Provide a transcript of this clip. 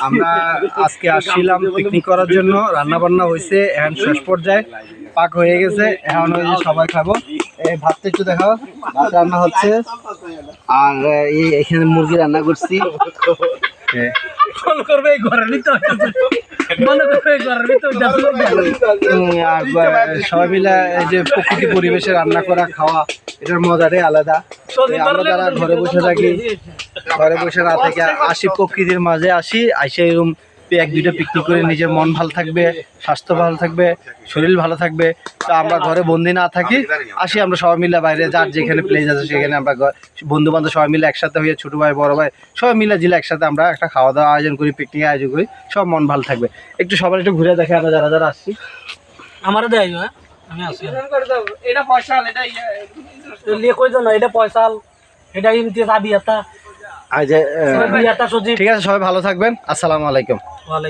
আমরা আজকে আসছিলাম পিকনিক করার জন্য। রান্না বান্না হয়েছে, এখন শেষ পর্যায়ে পাক হয়ে গেছে। এখন ওই যে সবাই খাবো। এই ভাতটা একটু দেখাও, ভাত রান্না হচ্ছে। আর এই এখানে মুরগি রান্না করছি। আর সবাই মিলে এই যে প্রকৃতি পরিবেশে রান্না করা খাওয়া, এটার মজাটাই আলাদা। আমরা যারা ঘরে বসে থাকি, ঘরে বসে না থেকে আসি, প্রকৃতির মাঝে আসি, আইসে এরকম এক দুইটা পিকনিক করে নিজের মন ভালো থাকবে, স্বাস্থ্য ভালো থাকবে, শরীর ভালো থাকবে। তো আমরা ঘরে বন্দি না থাকি, আসি আমরা সবাই মিলে বাইরে, যার যেখানে প্লেস আছে সেখানে আমরা বন্ধু বান্ধব সবাই মিলে একসাথে হয়ে, ছোটো ভাই বড় ভাই সবাই মিলে জিলে একসাথে আমরা একটা খাওয়া দাওয়া আয়োজন করি, পিকনিক আয়োজন করি, সব মন ভালো থাকবে। একটু সবাই একটু ঘুরে দেখে আমরা যারা যারা আসছি। আমারও দেয়, আমি আসি। এটা পয়সা, এটা লিয়ে কই না, এটা পয়সা, এটা ইমতিয়াজ আবি এটা। ঠিক আছে, সবাই ভালো থাকবেন। আসসালামু আলাইকুম।